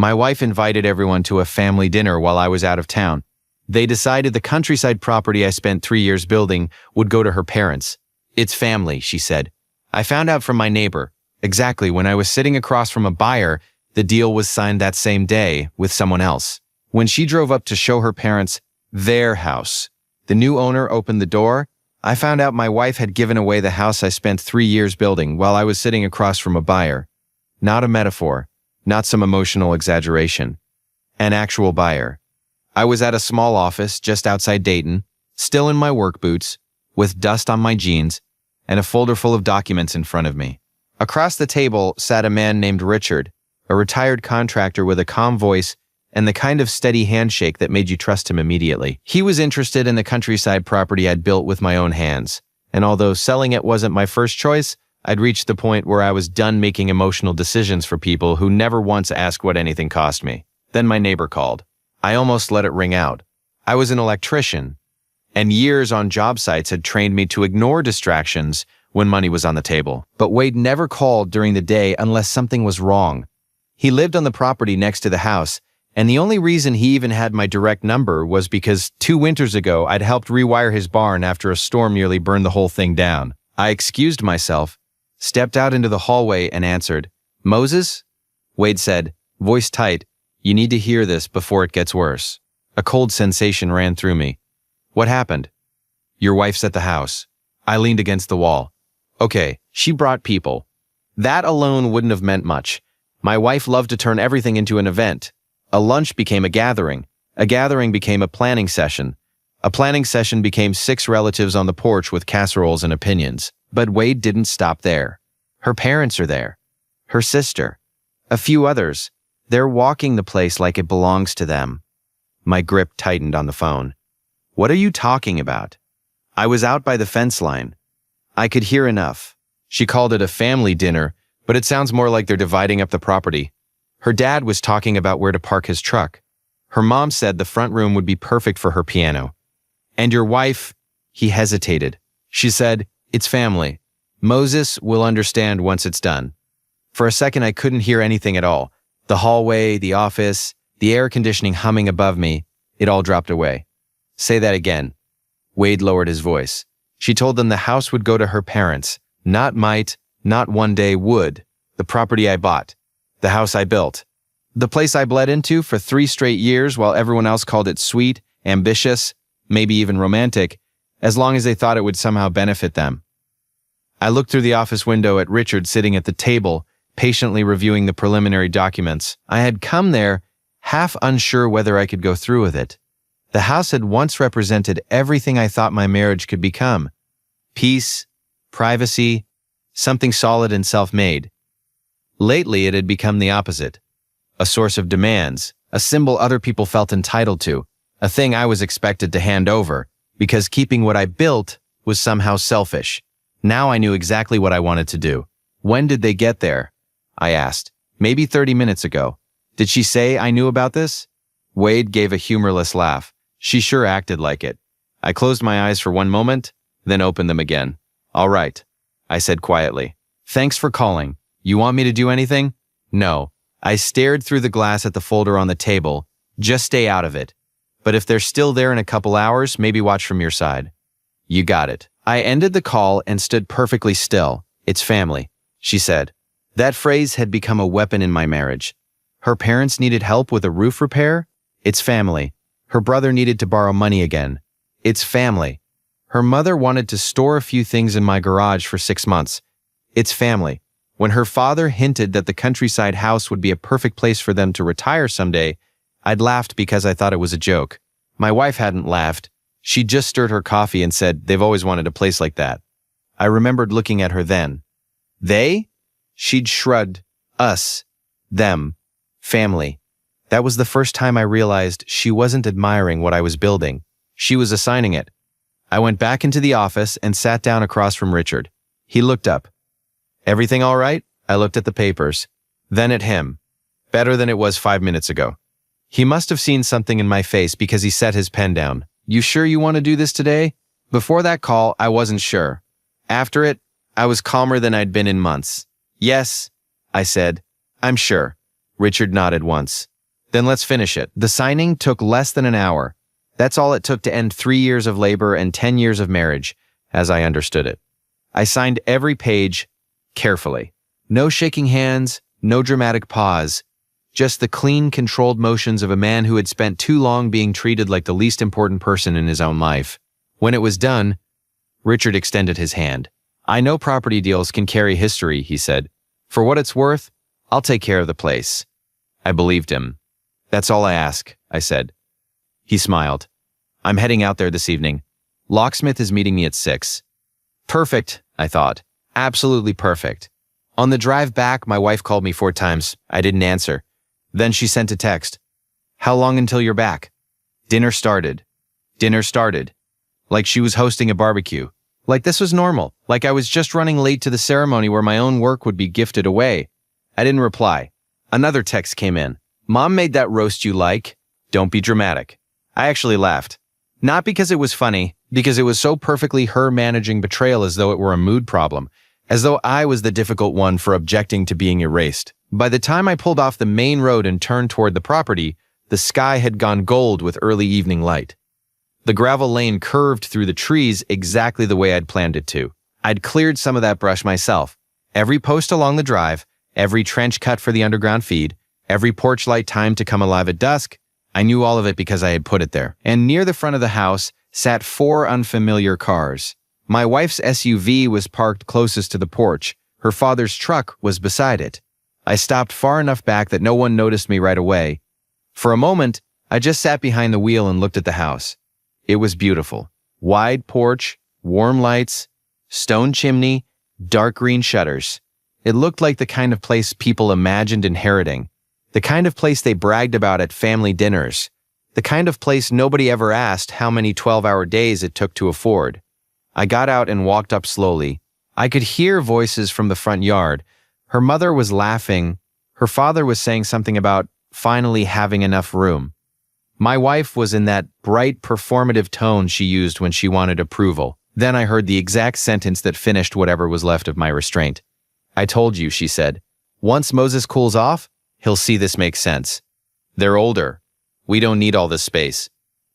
My wife invited everyone to a family dinner while I was out of town. They decided the countryside property I spent 3 years building would go to her parents. It's family, she said. I found out from my neighbor. Exactly when I was sitting across from a buyer, the deal was signed that same day with someone else. When she drove up to show her parents their house, the new owner opened the door. I found out my wife had given away the house I spent 3 years building while I was sitting across from a buyer. Not a metaphor, not some emotional exaggeration. An actual buyer. I was at a small office just outside Dayton, still in my work boots, with dust on my jeans, and a folder full of documents in front of me. Across the table sat a man named Richard, a retired contractor with a calm voice and the kind of steady handshake that made you trust him immediately. He was interested in the countryside property I'd built with my own hands, and although selling it wasn't my first choice, I'd reached the point where I was done making emotional decisions for people who never once asked what anything cost me. Then my neighbor called. I almost let it ring out. I was an electrician, and years on job sites had trained me to ignore distractions when money was on the table. But Wade never called during the day unless something was wrong. He lived on the property next to the house, and the only reason he even had my direct number was because 2 winters ago I'd helped rewire his barn after a storm nearly burned the whole thing down. I excused myself, stepped out into the hallway, and answered. "Moses?" Wade said, voice tight, "You need to hear this before it gets worse." A cold sensation ran through me. "What happened?" "Your wife's at the house." I leaned against the wall. "Okay, she brought people. That alone wouldn't have meant much. My wife loved to turn everything into an event. A lunch became a gathering became a planning session. A planning session became 6 relatives on the porch with casseroles and opinions. But Wade didn't stop there. Her parents are there. Her sister. A few others. They're walking the place like it belongs to them." My grip tightened on the phone. "What are you talking about?" I was out by the fence line. I could hear enough. She called it a family dinner, but it sounds more like they're dividing up the property. Her dad was talking about where to park his truck. Her mom said the front room would be perfect for her piano. "And your wife," he hesitated. She said, "It's family. Moses will understand once it's done." For a second I couldn't hear anything at all. The hallway, the office, the air conditioning humming above me, it all dropped away. "Say that again." Wade lowered his voice. "She told them the house would go to her parents. Not might, not one day would. The property I bought. The house I built. The place I bled into for 3 straight years while everyone else called it sweet, ambitious, maybe even romantic, as long as they thought it would somehow benefit them." I looked through the office window at Richard sitting at the table, patiently reviewing the preliminary documents. I had come there, half unsure whether I could go through with it. The house had once represented everything I thought my marriage could become. Peace, privacy, something solid and self-made. Lately, it had become the opposite. A source of demands, a symbol other people felt entitled to, a thing I was expected to hand over, because keeping what I built was somehow selfish. Now I knew exactly what I wanted to do. "When did they get there?" I asked. "Maybe 30 minutes ago." "Did she say I knew about this?" Wade gave a humorless laugh. "She sure acted like it." I closed my eyes for one moment, then opened them again. "All right," I said quietly. "Thanks for calling. You want me to do anything?" "No." I stared through the glass at the folder on the table. "Just stay out of it. But if they're still there in a couple hours, maybe watch from your side." "You got it." I ended the call and stood perfectly still. "It's family," she said. That phrase had become a weapon in my marriage. Her parents needed help with a roof repair? It's family. Her brother needed to borrow money again. It's family. Her mother wanted to store a few things in my garage for 6 months. It's family. When her father hinted that the countryside house would be a perfect place for them to retire someday, I'd laughed because I thought it was a joke. My wife hadn't laughed. She just stirred her coffee and said they've always wanted a place like that. I remembered looking at her then. They? She'd shrugged. Us. Them. Family. That was the first time I realized she wasn't admiring what I was building. She was assigning it. I went back into the office and sat down across from Richard. He looked up. "Everything all right?" I looked at the papers, then at him. Better than it was 5 minutes ago. He must have seen something in my face because he set his pen down. "You sure you want to do this today?" Before that call, I wasn't sure. After it, I was calmer than I'd been in months. "Yes," I said. "I'm sure." Richard nodded once. Then let's finish it. The signing took less than an hour. That's all it took to end 3 years of labor and 10 years of marriage, as I understood it. I signed every page carefully. No shaking hands, no dramatic pause. Just the clean, controlled motions of a man who had spent too long being treated like the least important person in his own life. When it was done, Richard extended his hand. I know property deals can carry history, he said. For what it's worth, I'll take care of the place. I believed him. That's all I ask, I said. He smiled. I'm heading out there this evening. Locksmith is meeting me at 6. Perfect, I thought. Absolutely perfect. On the drive back, my wife called me 4 times. I didn't answer. Then she sent a text. How long until you're back? Dinner started. Like she was hosting a barbecue. Like this was normal. Like I was just running late to the ceremony where my own work would be gifted away. I didn't reply. Another text came in. Mom made that roast you like. Don't be dramatic. I actually laughed. Not because it was funny, because it was so perfectly her managing betrayal as though it were a mood problem, as though I was the difficult one for objecting to being erased. By the time I pulled off the main road and turned toward the property, the sky had gone gold with early evening light. The gravel lane curved through the trees exactly the way I'd planned it to. I'd cleared some of that brush myself. Every post along the drive, every trench cut for the underground feed, every porch light timed to come alive at dusk, I knew all of it because I had put it there. And near the front of the house sat 4 unfamiliar cars. My wife's SUV was parked closest to the porch. Her father's truck was beside it. I stopped far enough back that no one noticed me right away. For a moment, I just sat behind the wheel and looked at the house. It was beautiful. Wide porch, warm lights, stone chimney, dark green shutters. It looked like the kind of place people imagined inheriting. The kind of place they bragged about at family dinners. The kind of place nobody ever asked how many 12-hour days it took to afford. I got out and walked up slowly. I could hear voices from the front yard. Her mother was laughing. Her father was saying something about finally having enough room. My wife was in that bright, performative tone she used when she wanted approval. Then I heard the exact sentence that finished whatever was left of my restraint. I told you, she said. Once Moses cools off, he'll see this makes sense. They're older. We don't need all this space.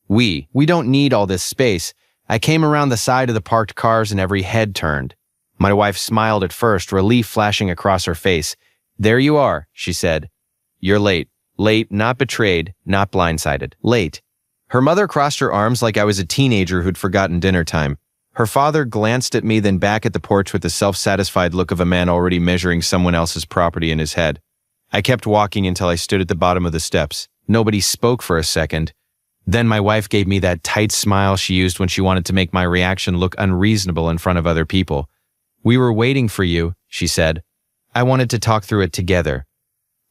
We don't need all this space. I came around the side of the parked cars and every head turned. My wife smiled at first, relief flashing across her face. There you are, she said. You're late. Late, not betrayed, not blindsided. Late. Her mother crossed her arms like I was a teenager who'd forgotten dinner time. Her father glanced at me, then back at the porch with the self-satisfied look of a man already measuring someone else's property in his head. I kept walking until I stood at the bottom of the steps. Nobody spoke for a second. Then my wife gave me that tight smile she used when she wanted to make my reaction look unreasonable in front of other people. We were waiting for you, she said. I wanted to talk through it together.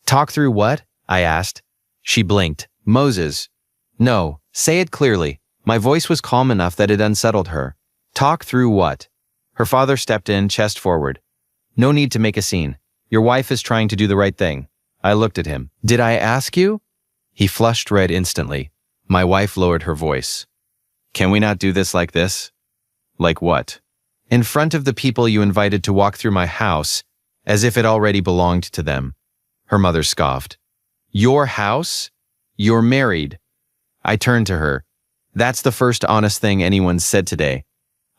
Talk through what? I asked. She blinked. Moses. No, say it clearly. My voice was calm enough that it unsettled her. Talk through what? Her father stepped in, chest forward. No need to make a scene. Your wife is trying to do the right thing. I looked at him. Did I ask you? He flushed red instantly. My wife lowered her voice. Can we not do this like this? Like what? In front of the people you invited to walk through my house, as if it already belonged to them. Her mother scoffed. Your house? You're married. I turned to her. That's the first honest thing anyone's said today.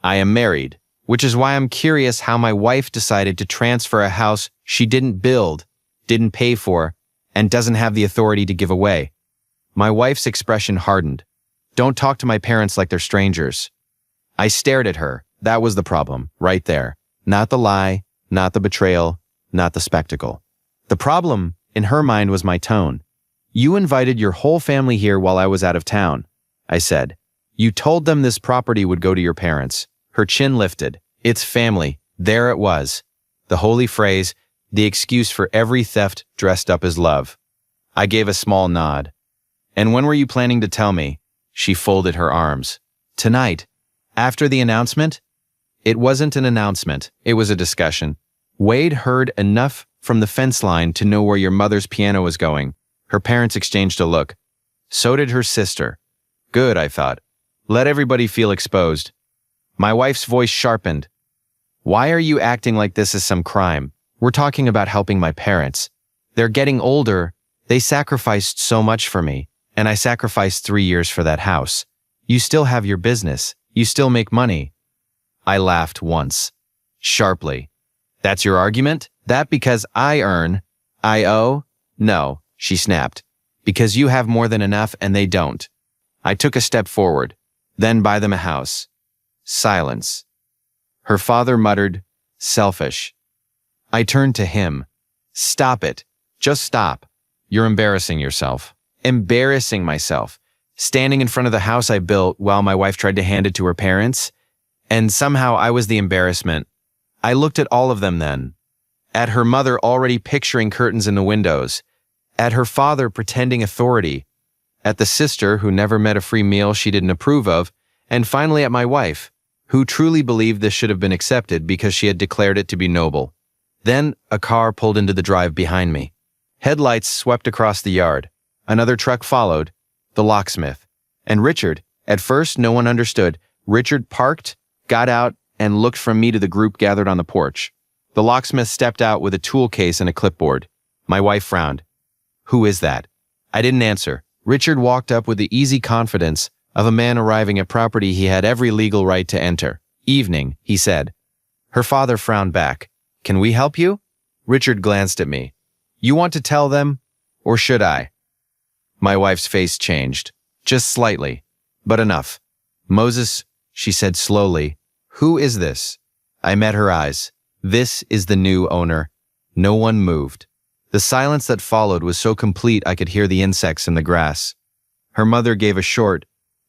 I am married, which is why I'm curious how my wife decided to transfer a house she didn't build, didn't pay for, and doesn't have the authority to give away. My wife's expression hardened. Don't talk to my parents like they're strangers. I stared at her. That was the problem, right there. Not the lie, not the betrayal, not the spectacle. The problem, in her mind, was my tone. You invited your whole family here while I was out of town, I said. You told them this property would go to your parents. Her chin lifted. It's family. There it was. The holy phrase, the excuse for every theft dressed up as love. I gave a small nod. And when were you planning to tell me? She folded her arms. Tonight. After the announcement? It wasn't an announcement. It was a discussion. Wade heard enough from the fence line to know where your mother's piano was going. Her parents exchanged a look. So did her sister. Good, I thought. Let everybody feel exposed. My wife's voice sharpened. Why are you acting like this is some crime? We're talking about helping my parents. They're getting older. They sacrificed so much for me, and I sacrificed 3 years for that house. You still have your business. You still make money. I laughed once, sharply. That's your argument? That because I earn, I owe? No, she snapped. Because you have more than enough and they don't. I took a step forward, then buy them a house. Silence. Her father muttered, selfish. I turned to him. Stop it. Just stop. You're embarrassing yourself. Embarrassing myself. Standing in front of the house I built while my wife tried to hand it to her parents. And somehow I was the embarrassment. I looked at all of them then. At her mother already picturing curtains in the windows. At her father pretending authority. At the sister who never met a free meal she didn't approve of. And finally at my wife, who truly believed this should have been accepted because she had declared it to be noble. Then a car pulled into the drive behind me. Headlights swept across the yard. Another truck followed, the locksmith. And Richard, at first no one understood. Richard parked, got out, and looked from me to the group gathered on the porch. The locksmith stepped out with a tool case and a clipboard. My wife frowned. Who is that? I didn't answer. Richard walked up with the easy confidence of a man arriving at property he had every legal right to enter. Evening, he said. Her father frowned back. Can we help you? Richard glanced at me. You want to tell them, or should I? My wife's face changed, just slightly, but enough. Moses, she said slowly, who is this? I met her eyes. This is the new owner. No one moved. The silence that followed was so complete I could hear the insects in the grass. Her mother gave a short,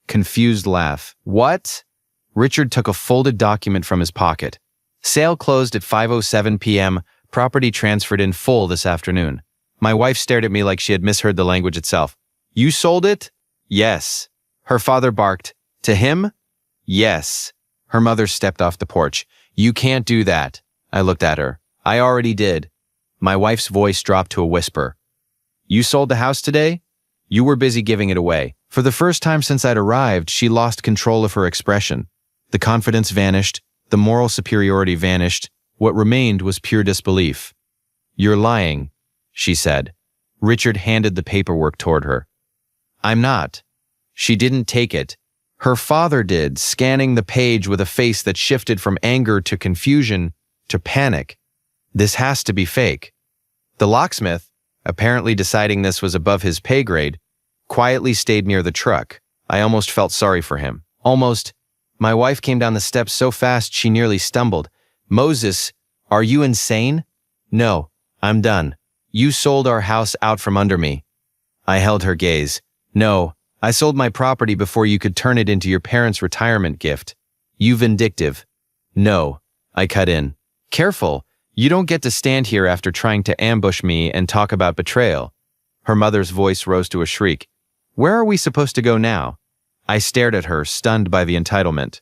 confused laugh. What? Richard took a folded document from his pocket. Sale closed at 5:07 p.m., property transferred in full this afternoon. My wife stared at me like she had misheard the language itself. You sold it? Yes. Her father barked. To him? Yes. Her mother stepped off the porch. You can't do that. I looked at her. I already did. My wife's voice dropped to a whisper. You sold the house today? You were busy giving it away. For the first time since I'd arrived, she lost control of her expression. The confidence vanished. The moral superiority vanished. What remained was pure disbelief. You're lying, she said. Richard handed the paperwork toward her. I'm not. She didn't take it. Her father did, scanning the page with a face that shifted from anger to confusion to panic. This has to be fake. The locksmith, apparently deciding this was above his pay grade, quietly stayed near the truck. I almost felt sorry for him. Almost. My wife came down the steps so fast she nearly stumbled. Moses, are you insane? No, I'm done. You sold our house out from under me. I held her gaze. No, I sold my property before you could turn it into your parents' retirement gift. You vindictive. No, I cut in. Careful, you don't get to stand here after trying to ambush me and talk about betrayal. Her mother's voice rose to a shriek. Where are we supposed to go now? I stared at her, stunned by the entitlement.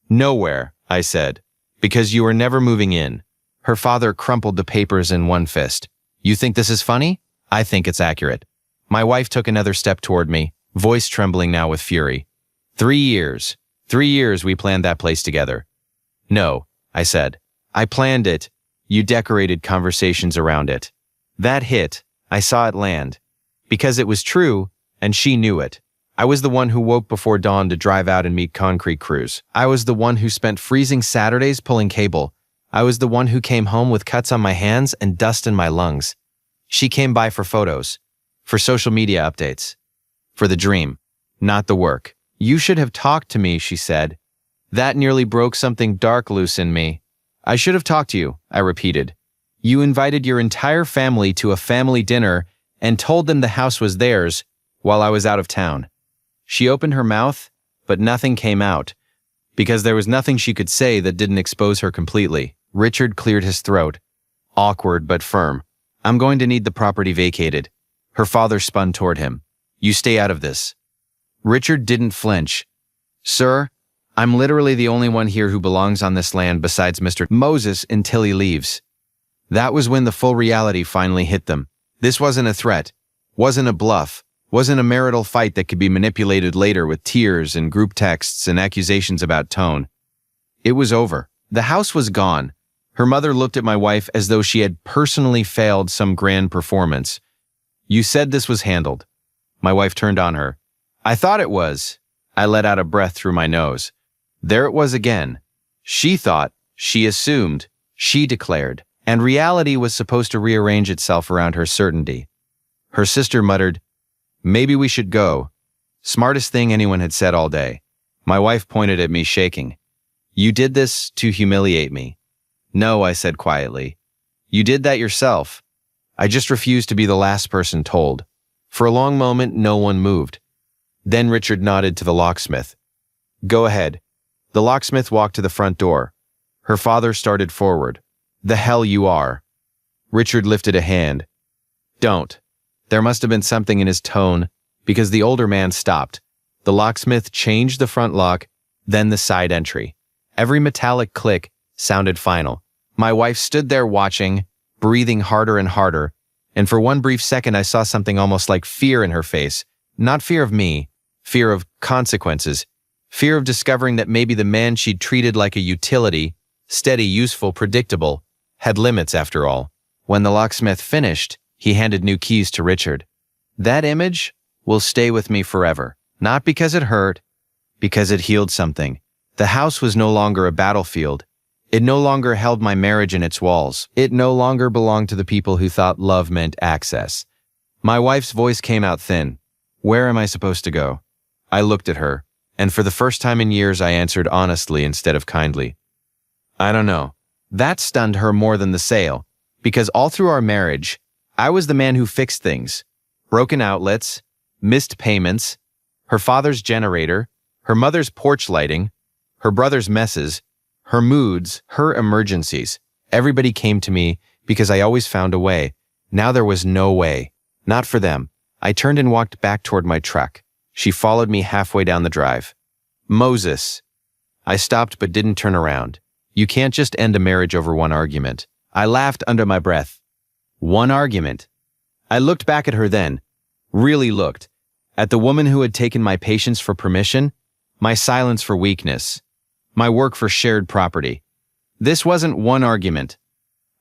Nowhere, I said, because you are never moving in. Her father crumpled the papers in one fist. You think this is funny? I think it's accurate. My wife took another step toward me, voice trembling now with fury. 3 years. 3 years we planned that place together. No, I said. I planned it. You decorated conversations around it. That hit. I saw it land. Because it was true, and she knew it. I was the one who woke before dawn to drive out and meet concrete crews. I was the one who spent freezing Saturdays pulling cable. I was the one who came home with cuts on my hands and dust in my lungs. She came by for photos, for social media updates, for the dream, not the work. You should have talked to me, she said. That nearly broke something dark loose in me. I should have talked to you, I repeated. You invited your entire family to a family dinner and told them the house was theirs while I was out of town. She opened her mouth, but nothing came out, because there was nothing she could say that didn't expose her completely. Richard cleared his throat, awkward but firm. I'm going to need the property vacated. Her father spun toward him. You stay out of this. Richard didn't flinch. Sir, I'm literally the only one here who belongs on this land besides Mr. Moses until he leaves. That was when the full reality finally hit them. This wasn't a threat, wasn't a bluff, wasn't a marital fight that could be manipulated later with tears and group texts and accusations about tone. It was over. The house was gone. Her mother looked at my wife as though she had personally failed some grand performance. You said this was handled. My wife turned on her. I thought it was. I let out a breath through my nose. There it was again. She thought, she assumed, she declared, and reality was supposed to rearrange itself around her certainty. Her sister muttered, "Maybe we should go." Smartest thing anyone had said all day. My wife pointed at me, shaking. You did this to humiliate me. No, I said quietly. You did that yourself. I just refused to be the last person told. For a long moment, no one moved. Then Richard nodded to the locksmith. Go ahead. The locksmith walked to the front door. Her father started forward. The hell you are. Richard lifted a hand. Don't. There must have been something in his tone, because the older man stopped. The locksmith changed the front lock, then the side entry. Every metallic click sounded final. My wife stood there watching, breathing harder and harder, and for one brief second I saw something almost like fear in her face. Not fear of me, fear of consequences, fear of discovering that maybe the man she'd treated like a utility, steady, useful, predictable, had limits after all. When the locksmith finished, he handed new keys to Richard. That image will stay with me forever. Not because it hurt, because it healed something. The house was no longer a battlefield. It no longer held my marriage in its walls. It no longer belonged to the people who thought love meant access. My wife's voice came out thin. Where am I supposed to go? I looked at her, and for the first time in years I answered honestly instead of kindly. I don't know. That stunned her more than the sale, because all through our marriage, I was the man who fixed things. Broken outlets, missed payments, her father's generator, her mother's porch lighting, her brother's messes, her moods, her emergencies. Everybody came to me because I always found a way. Now there was no way. Not for them. I turned and walked back toward my truck. She followed me halfway down the drive. Moses. I stopped but didn't turn around. You can't just end a marriage over one argument. I laughed under my breath. One argument. I looked back at her then. Really looked. At the woman who had taken my patience for permission, my silence for weakness, my work for shared property. This wasn't one argument.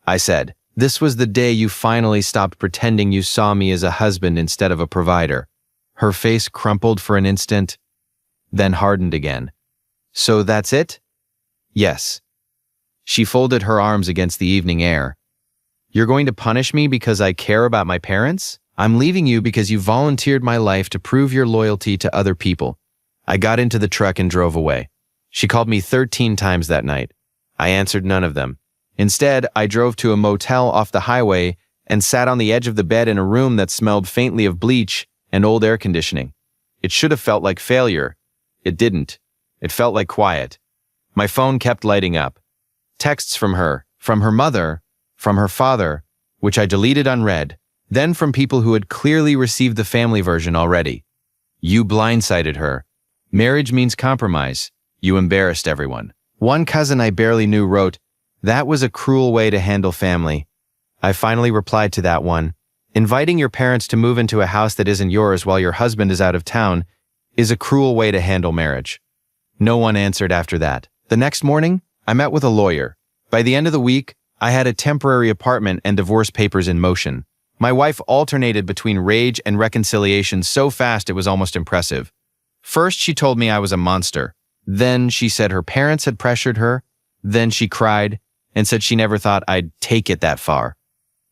I said, this was the day you finally stopped pretending you saw me as a husband instead of a provider. Her face crumpled for an instant, then hardened again. So that's it? Yes. She folded her arms against the evening air. You're going to punish me because I care about my parents? I'm leaving you because you volunteered my life to prove your loyalty to other people. I got into the truck and drove away. She called me 13 times that night. I answered none of them. Instead, I drove to a motel off the highway and sat on the edge of the bed in a room that smelled faintly of bleach and old air conditioning. It should have felt like failure. It didn't. It felt like quiet. My phone kept lighting up. Texts from her mother, from her father, which I deleted unread, then from people who had clearly received the family version already. You blindsided her. Marriage means compromise. You embarrassed everyone. One cousin I barely knew wrote, that was a cruel way to handle family. I finally replied to that one. Inviting your parents to move into a house that isn't yours while your husband is out of town is a cruel way to handle marriage. No one answered after that. The next morning, I met with a lawyer. By the end of the week, I had a temporary apartment and divorce papers in motion. My wife alternated between rage and reconciliation so fast it was almost impressive. First, she told me I was a monster. Then she said her parents had pressured her. Then she cried and said she never thought I'd take it that far.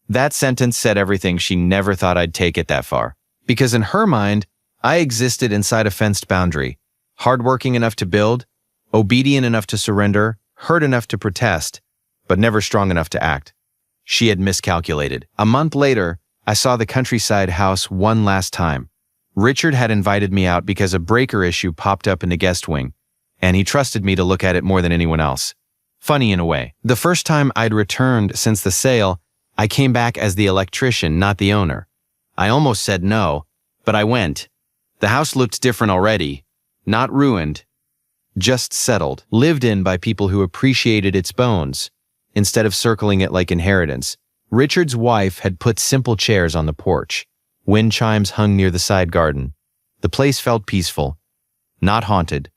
That sentence said everything. She never thought I'd take it that far. Because in her mind, I existed inside a fenced boundary. Hardworking enough to build, obedient enough to surrender, hurt enough to protest, but never strong enough to act. She had miscalculated. A month later, I saw the countryside house one last time. Richard had invited me out because a breaker issue popped up in the guest wing, and he trusted me to look at it more than anyone else. Funny in a way. The first time I'd returned since the sale, I came back as the electrician, not the owner. I almost said no, but I went. The house looked different already. Not ruined, just settled, lived in by people who appreciated its bones, instead of circling it like inheritance. Richard's wife had put simple chairs on the porch. Wind chimes hung near the side garden. The place felt peaceful. Not haunted.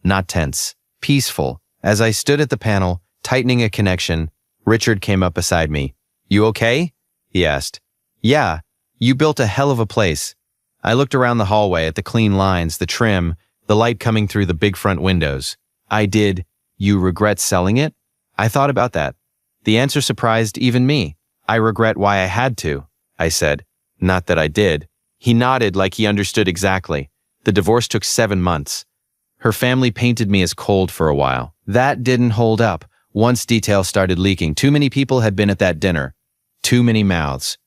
Not tense. Peaceful. As I stood at the panel, tightening a connection, Richard came up beside me. You okay? He asked. Yeah, You built a hell of a place. I looked around the hallway at the clean lines, the trim, the light coming through the big front windows. I did. You regret selling it? I thought about that. The answer surprised even me. I regret why I had to, I said. Not that I did. He nodded like he understood exactly. The divorce took 7 months. Her family painted me as cold for a while. That didn't hold up. Once details started leaking, too many people had been at that dinner. Too many mouths.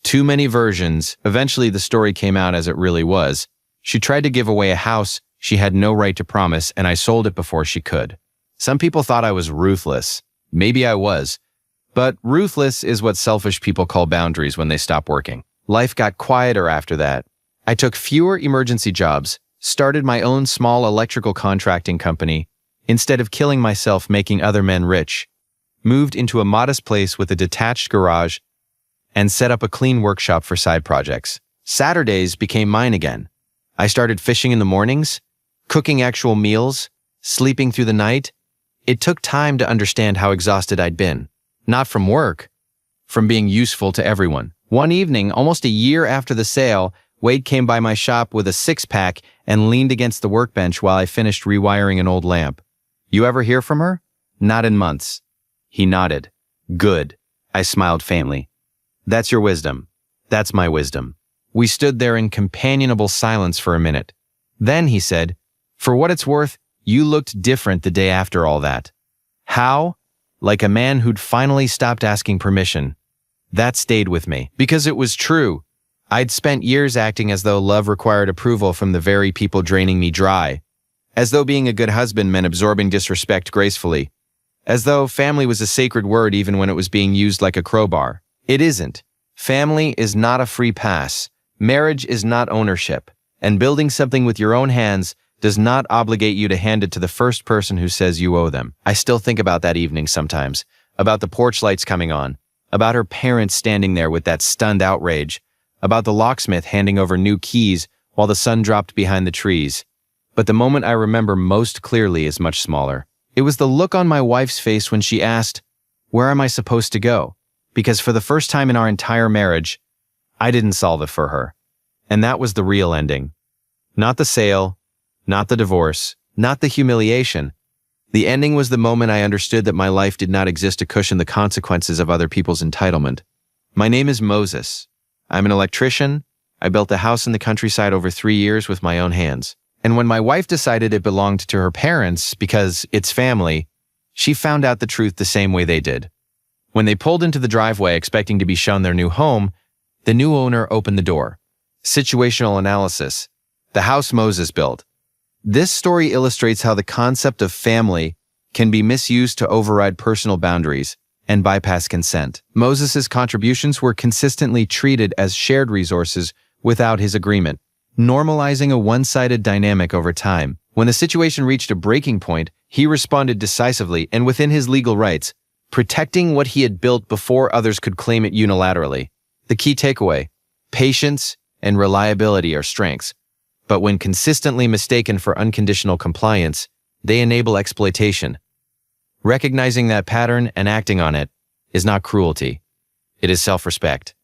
Too many versions. Eventually the story came out as it really was. She tried to give away a house she had no right to promise, and I sold it before she could. Some people thought I was ruthless. Maybe I was. But ruthless is what selfish people call boundaries when they stop working. Life got quieter after that. I took fewer emergency jobs, started my own small electrical contracting company, instead of killing myself making other men rich, moved into a modest place with a detached garage, and set up a clean workshop for side projects. Saturdays became mine again. I started fishing in the mornings, cooking actual meals, sleeping through the night. It took time to understand how exhausted I'd been. Not from work, from being useful to everyone. One evening, almost a year after the sale, Wade came by my shop with a 6-pack and leaned against the workbench while I finished rewiring an old lamp. You ever hear from her? Not in months. He nodded. Good. I smiled faintly. That's your wisdom. That's my wisdom. We stood there in companionable silence for a minute. Then he said, for what it's worth, you looked different the day after all that. How? Like a man who'd finally stopped asking permission. That stayed with me, because it was true. I'd spent years acting as though love required approval from the very people draining me dry. As though being a good husband meant absorbing disrespect gracefully. As though family was a sacred word even when it was being used like a crowbar. It isn't. Family is not a free pass. Marriage is not ownership. And building something with your own hands does not obligate you to hand it to the first person who says you owe them. I still think about that evening sometimes, about the porch lights coming on, about her parents standing there with that stunned outrage, about the locksmith handing over new keys while the sun dropped behind the trees. But the moment I remember most clearly is much smaller. It was the look on my wife's face when she asked, where am I supposed to go? Because for the first time in our entire marriage, I didn't solve it for her. And that was the real ending. Not the sale, not the divorce, not the humiliation. The ending was the moment I understood that my life did not exist to cushion the consequences of other people's entitlement. My name is Moses. I'm an electrician. I built a house in the countryside over 3 years with my own hands. And when my wife decided it belonged to her parents because it's family, she found out the truth the same way they did. When they pulled into the driveway expecting to be shown their new home, the new owner opened the door. Situational analysis. The house Moses built. This story illustrates how the concept of family can be misused to override personal boundaries and bypass consent. Moses' contributions were consistently treated as shared resources without his agreement, normalizing a one-sided dynamic over time. When the situation reached a breaking point, he responded decisively and within his legal rights, protecting what he had built before others could claim it unilaterally. The key takeaway: patience and reliability are strengths, but when consistently mistaken for unconditional compliance, they enable exploitation. Recognizing that pattern and acting on it is not cruelty. It is self-respect.